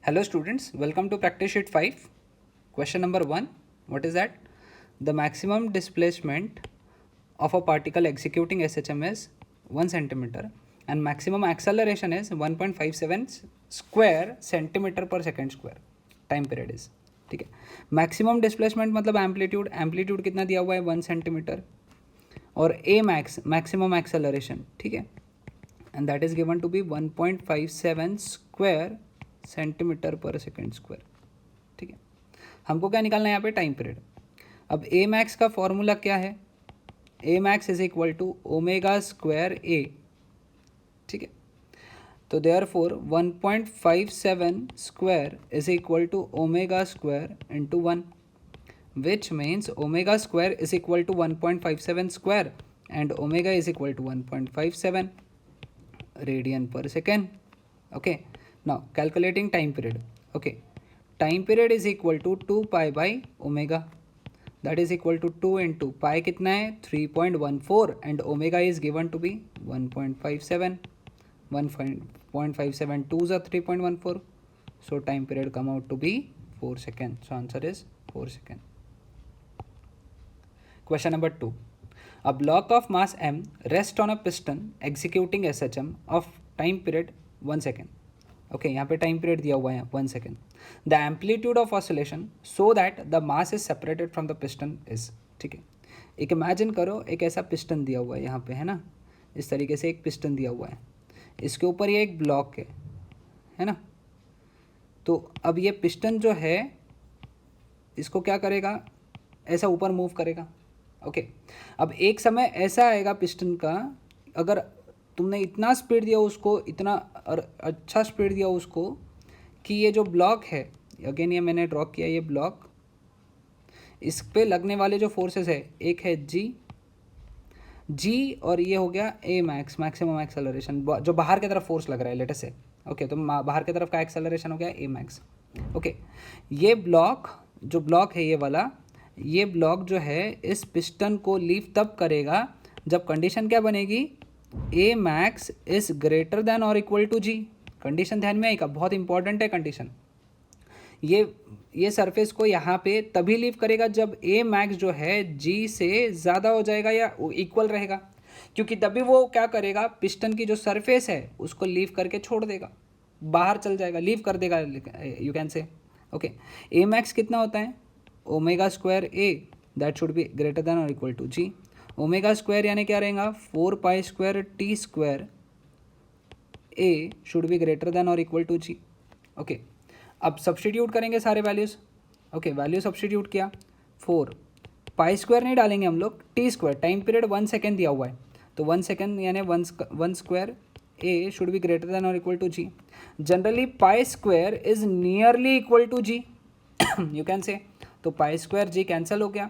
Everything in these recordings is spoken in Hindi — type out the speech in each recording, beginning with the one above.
Hello students, welcome to practice sheet 5. Question number 1. What is that? The maximum displacement of a particle executing SHM is 1 centimeter and maximum acceleration is 1.57 square centimeter per second square. Time period is ठीक है. मैक्सिमम डिस्प्लेसमेंट मतलब एम्पलीट्यूड कितना दिया हुआ है 1 सेंटीमीटर और ए मैक्सिमम एक्सेलरेशन ठीक है and that is given to be 1.57 square centimetre per second square ठीक है. हमको क्या निकालना है यहाँ पे टाइम पीरियड. अब ए मैक्स का फॉर्मूला क्या है. A max is equal to omega square a ठीक है. तो therefore 1.57 square is equal to omega square into 1 which means omega square is equal to 1.57 square and omega is equal to 1.57 radian per second. Okay, now calculating time period. Okay, time period is equal to 2 pi by omega, that is equal to 2 into pi कितना है 3.14 and omega is given to be 1.57. 1.57 2s are 3.14, so time period come out to be 4 seconds. So answer is 4 seconds. Question number 2. A block of mass m rests on a piston executing SHM of time period 1 second. Okay, यहाँ पे time period दिया हुआ है 1 second. The amplitude of oscillation so that the mass is separated from the piston is ठीक है. एक इमेजिन करो एक ऐसा पिस्टन दिया हुआ है यहाँ पे है ना, इस तरीके से एक पिस्टन दिया हुआ है, इसके ऊपर ये एक ब्लॉक है ना. तो अब ये पिस्टन जो है इसको क्या करेगा, ऐसा ऊपर मूव करेगा. ओके अब एक समय ऐसा आएगा पिस्टन का, अगर तुमने इतना स्पीड दिया उसको, इतना और अच्छा स्पीड दिया उसको कि ये जो ब्लॉक है, अगेन ये मैंने ड्रॉ किया, ये ब्लॉक, इस पे लगने वाले जो फोर्सेस है, एक है जी और ये हो गया ए मैक्सिमम एक्सेलरेशन, जो बाहर की तरफ फोर्स लग रहा है लेट अस से. ओके तो बाहर की तरफ का एक्सेलरेशन हो गया ए मैक्स. ओके ये ब्लॉक जो ब्लॉक है ये वाला, ये ब्लॉक जो है इस पिस्टन को लीव तब करेगा जब कंडीशन क्या बनेगी, ए मैक्स इज ग्रेटर देन और इक्वल टू जी. कंडीशन ध्यान में आएगा, बहुत इंपॉर्टेंट है कंडीशन. ये सरफेस को यहाँ पे तभी लीव करेगा जब ए मैक्स जो है जी से ज़्यादा हो जाएगा या इक्वल रहेगा, क्योंकि तभी वो क्या करेगा, पिस्टन की जो सरफेस है उसको लीव करके छोड़ देगा, बाहर चल जाएगा, लीव कर देगा you can say. Okay a max कितना होता है omega square a, that should be greater than और equal to g. Omega square यानी क्या रहेगा 4 pi square t square a should be greater than और इक्वल टू जी. ओके अब सब्सटीट्यूट करेंगे सारे वैल्यूज़. ओके वैल्यू सब्सटीट्यूट किया, 4 पाई स्क्वायर नहीं डालेंगे हम लोग, t square, time period 1 second दिया हुआ है तो 1 सेकेंड यानी 1 square a should be greater than और equal to g. Generally pi square is nearly equal to g you can say. तो पाई स्क्वायर जी कैंसिल हो गया,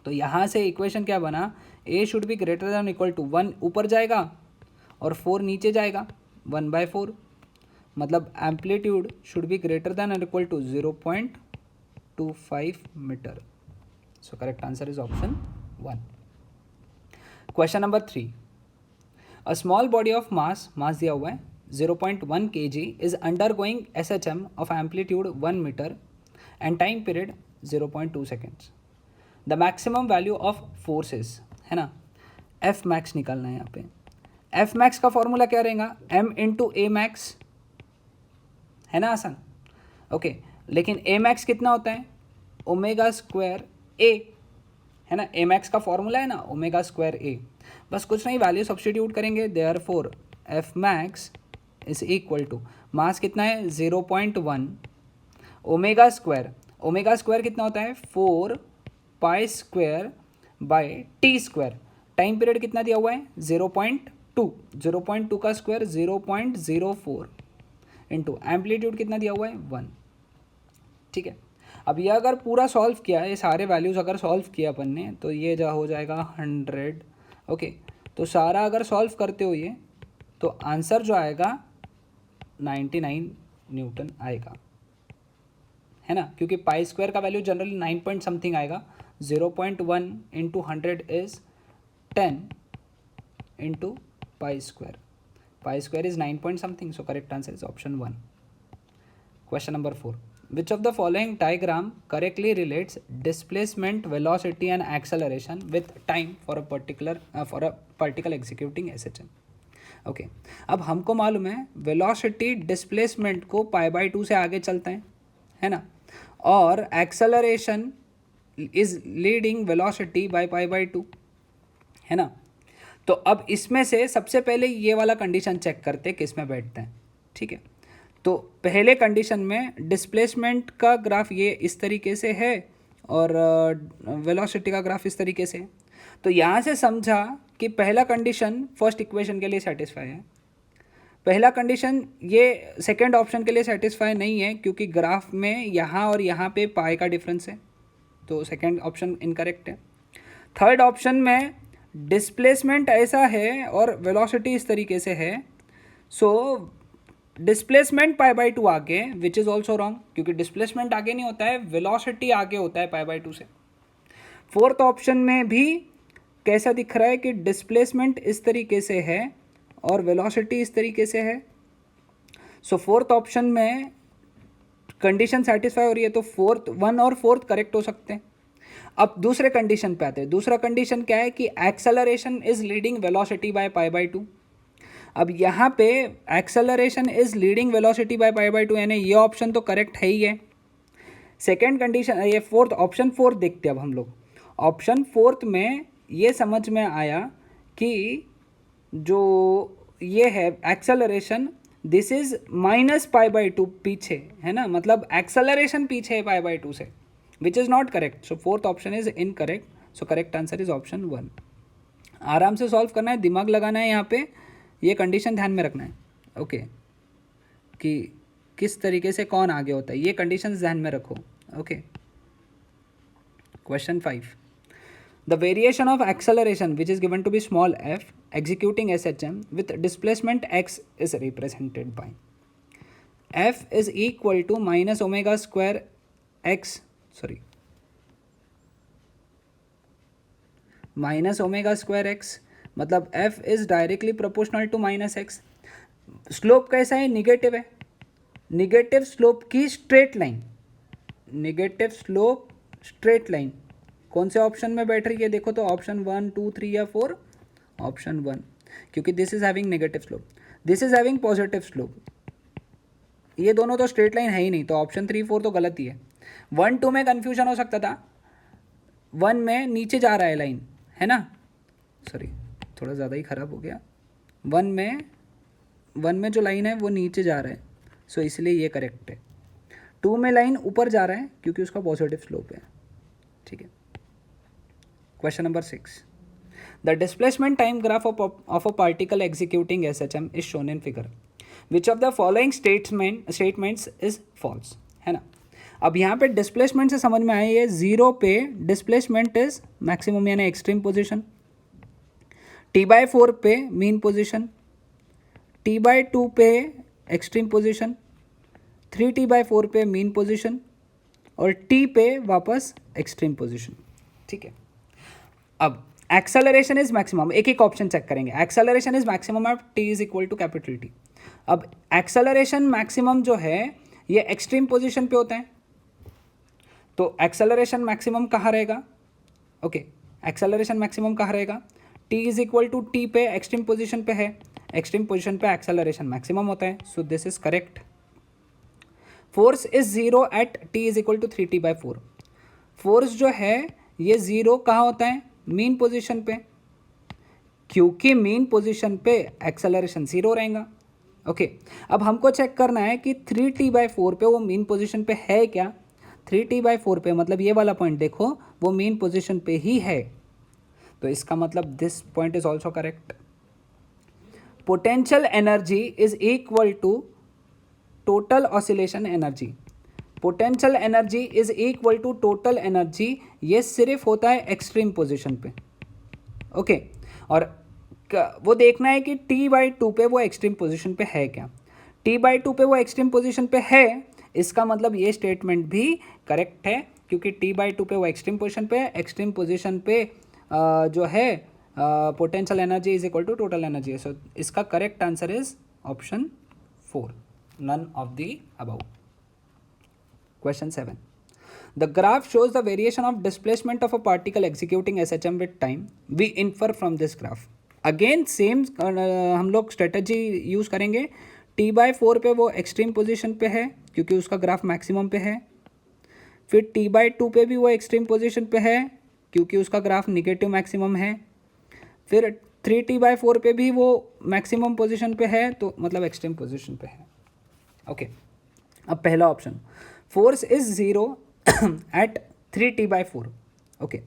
तो यहाँ से इक्वेशन क्या बना, a should be greater than equal to 1 ऊपर जाएगा और 4 नीचे जाएगा, 1/4 मतलब amplitude should be greater than और equal to 0.25 metre. So correct answer is option 1. Question number 3. A small body of mass दिया हुआ है 0.1 kg is undergoing SHM of amplitude 1 metre and time period 0.2 seconds. The maximum value of forces है ना, एफ मैक्स निकालना है यहाँ पे. एफ मैक्स का फॉर्मूला क्या रहेगा, एम इंटू ए मैक्स है ना, आसान. ओके लेकिन ए मैक्स कितना होता है ओमेगा स्क्वायर ए है ना, ए मैक्स का फॉर्मूला है ना ओमेगा स्क्वायर ए. बस कुछ नहीं, वैल्यू सब्सटीट्यूट करेंगे, therefore F max is equal to mass कितना है 0.1 ओमेगा स्क्वायर कितना होता है 4 pi square by T square. Time period कितना दिया हुआ है 0.2 का स्क्वायर 0.04 इंटू एम्पलीट्यूड कितना दिया हुआ है 1. ठीक है अब ये अगर पूरा सॉल्व किया, ये सारे वैल्यूज़ अगर सॉल्व किया अपन ने तो ये जा हो जाएगा 100. ओके तो सारा अगर सॉल्व करते हो ये तो आंसर जो आएगा 99 न्यूटन आएगा है ना, क्योंकि पाई स्क्वायर का वैल्यू जनरली 9 पॉइंट समथिंग आएगा. 0.1 into 100 is 10 into pi square. Pi square is 9 point something, so correct answer is option 1. Question number 4. Which of the following diagram correctly relates displacement, velocity and acceleration with time for a particle executing SHM? Okay अब हमको मालूम है वेलोसिटी डिस्प्लेसमेंट को π/2 से आगे चलते हैं, है ना, और acceleration is leading velocity by π/2, है ना। तो अब इसमें से सबसे पहले ये वाला कंडीशन चेक करते हैं किस में बैठते हैं, ठीक है। तो पहले कंडीशन में डिस्प्लेसमेंट का ग्राफ ये इस तरीके से है और वेलोसिटी का ग्राफ इस तरीके से है। तो यहाँ से समझा कि पहला कंडीशन फर्स्ट इक्वेशन के लिए सेटिस्फाई है, पहला कंडीशन ये सेकंड ऑप्शन के लिए सेटिस्फाई नहीं है क्योंकि ग्राफ में यहाँ और यहाँ पे पाई का डिफरेंस है, तो सेकंड ऑप्शन इनकरेक्ट है। थर्ड ऑप्शन में डिस्प्लेसमेंट ऐसा है और वेलोसिटी इस तरीके से है, सो डिस्प्लेसमेंट π/2 आगे, विच इज़ ऑल्सो रॉन्ग क्योंकि डिस्प्लेसमेंट आगे नहीं होता है, वेलोसिटी आगे होता है π/2 से। फोर्थ ऑप्शन में भी कैसा दिख रहा है कि डिस्प्लेसमेंट इस तरीके से है और वेलोसिटी इस तरीके से है, सो फोर्थ ऑप्शन में कंडीशन सेटिस्फाई हो रही है, तो फोर्थ वन और फोर्थ करेक्ट हो सकते हैं। अब दूसरे कंडीशन पे आते हैं। दूसरा कंडीशन क्या है कि acceleration is leading velocity by π/2। अब यहाँ पे acceleration is leading velocity by π/2 यानी ये ऑप्शन तो करेक्ट है ही है। सेकेंड कंडीशन ये फोर्थ ऑप्शन फोर्थ देखते हैं अब हम लोग। ऑप्शन फोर्थ में ये समझ में आया कि जो ये है एक्सेलरेशन दिस इज -π/2 पीछे, है ना, मतलब एक्सेलरेशन पीछे है π/2 से, which is not correct, so fourth option is incorrect, so correct answer is option 1। आराम से सॉल्व करना है, दिमाग लगाना है, यहाँ पे ये कंडीशन ध्यान में रखना है, ओके, कि किस तरीके से कौन आगे होता है, ये कंडीशंस ध्यान में रखो, okay. Question 5, the variation of acceleration which is given to be small f executing SHM with displacement x is represented by f is equal to minus omega square x, sorry, minus omega square x, मतलब f is directly proportional to minus x। Slope कैसा है, निगेटिव है, निगेटिव स्लोप की straight line, negative slope straight line कौन से ऑप्शन में बैठ रही है, देखो तो ऑप्शन 1, 2, 3 या 4, ऑप्शन 1, क्योंकि this is having negative slope, this is having positive slope, ये दोनों तो स्ट्रेट लाइन है ही नहीं, तो ऑप्शन 3, 4 तो गलत ही है। 1, 2 में कन्फ्यूजन हो सकता था, 1 में नीचे जा रहा है लाइन, है ना, सॉरी थोड़ा ज़्यादा ही ख़राब हो गया, 1 में जो लाइन है वो नीचे जा रहा है, सो इसलिए ये करेक्ट है। 2 में लाइन ऊपर जा रहा है क्योंकि उसका पॉजिटिव स्लोप है, ठीक है। Question number 6, the displacement time graph of a particle executing SHM is shown in figure, which of the following statements is false, है ना। अब यहाँ पे डिस्प्लेसमेंट से समझ में आया, ये 0 पे डिस्प्लेसमेंट इज मैक्सिमम यानी एक्सट्रीम पोजीशन, T/4 पे मीन पोजीशन, T/2 पे एक्सट्रीम पोजीशन, 3T/4 पे मीन पोजीशन और T पे वापस एक्सट्रीम पोजीशन, ठीक है। अब एक्सेलरेशन इज मैक्सिमम, एक एक ऑप्शन चेक करेंगे। Acceleration is maximum at T is equal to capital T। अब एक्सेलरेशन मैक्सिमम जो है ये एक्सट्रीम पोजीशन पे होता है, तो एक्सेलरेशन मैक्सिमम कहाँ रहेगा, ओके, एक्सेलरेशन मैक्सिमम कहाँ रहेगा, T is equal to T पे एक्सट्रीम पोजीशन पे है, एक्सट्रीम पोजीशन पे एक्सेलरेशन मैक्सिमम होता है, so this is correct. Force is 0 at T is equal to 3T/4, force जो है ये 0 कहाँ होता है, मीन पोजीशन पे, क्योंकि मीन पोजीशन पे एक्सेलरेशन 0 रहेगा, ओके। अब हमको चेक करना है कि 3T/4 पे वो मीन पोजीशन पे है क्या, 3T/4 पे मतलब ये वाला पॉइंट देखो वो मीन पोजीशन पे ही है, तो इसका मतलब this point is also correct. Potential energy is equal to total oscillation energy, potential energy is equal to total energy, ये सिर्फ होता है एक्सट्रीम पोजीशन पे, ओके। और वो देखना है कि T/2 पे वो एक्सट्रीम पोजीशन पे है क्या, T/2 पे वो एक्सट्रीम पोजीशन पे है, इसका मतलब ये स्टेटमेंट भी करेक्ट है क्योंकि T/2 पे वो एक्सट्रीम पोजीशन पे, एक्सट्रीम पोजीशन पे जो है potential energy is equal to total energy, so इसका correct answer is option 4, none of the above. Question 7. The graph shows the variation of displacement of a particle executing SHM with time. We infer from this graph. Again same हम लोग स्ट्रेटजी यूज़ करेंगे. T/4 पे वो एक्सट्रीम पोजीशन पे है क्योंकि उसका ग्राफ मैक्सिमम पे है. फिर T/2 पे भी वो एक्सट्रीम पोजीशन पे है क्योंकि उसका ग्राफ निगेटिव मैक्सिमम है. फिर 3T/4 पे भी वो मैक्सिमम पोजीशन पे है, तो मतलब एक्सट्रीम पोजीशन पे है. ओके, अब पहला option, force is zero at 3T/4. Okay,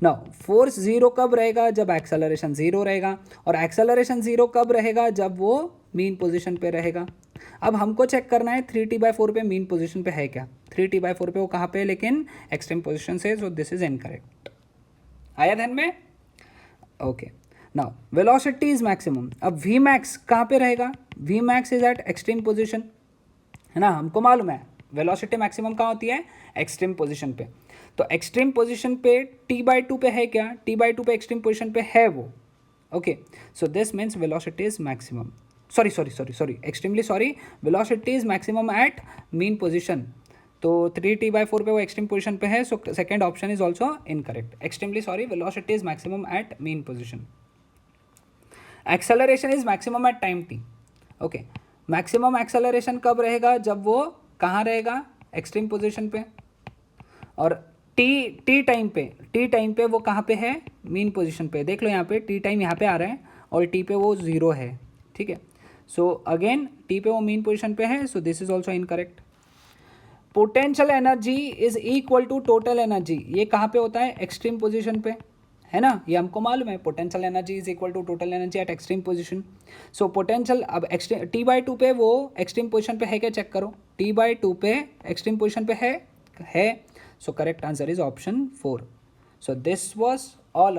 now force zero कब रहेगा? जब एक्सेलरेशन ज़ीरो रहेगा. और एक्सेलरेशन ज़ीरो कब रहेगा? जब वो मीन पोजीशन पे रहेगा. अब हमको चेक करना है 3T/4 पे मीन पोजीशन पे है क्या. 3T/4 पे वो कहाँ पे है, लेकिन एक्सट्रीम पोजीशन से. So this is incorrect. आया ध्यान में? Okay, now velocity is maximum. अब वी मैक्स कहाँ पे रहेगा? V max is at extreme position, है ना, हमको मालूम है वेलोसिटी मैक्सिमम कहाँ होती है? एक्सट्रीम पोजीशन पे. तो एक्सट्रीम पोजीशन पे T/2 पे है क्या? T/2 पे एक्सट्रीम पोजीशन पे है वो. Okay, so this means velocity is maximum. Sorry, extremely sorry, velocity is maximum at mean position. तो 3T/4 पे वो एक्सट्रीम पोजीशन पे है. So second option is also incorrect. Extremely sorry, velocity is maximum at mean position. Acceleration is maximum at time t. Okay, maximum acceleration कब रहेगा? जब वो कहाँ रहेगा? एक्सट्रीम पोजीशन पे. और टी टाइम पे वो कहाँ पे है? मीन पोजीशन पे. देख लो यहाँ पे टी टाइम यहाँ पे आ रहा है और टी पे वो ज़ीरो है. ठीक है, सो अगेन टी पे वो मीन पोजीशन पे है. So this is also incorrect. Potential energy is equal to total energy. ये कहाँ पे होता है? एक्सट्रीम पोजीशन पे, है ना, ये हमको मालूम है. Potential energy is equal to total energy at extreme position. So potential अब T/2 पे वो एक्सट्रीम पोजीशन पे है क्या? चेक करो. T/2 पे एक्सट्रीम पोजीशन पे है. सो correct answer is option 4. So this was all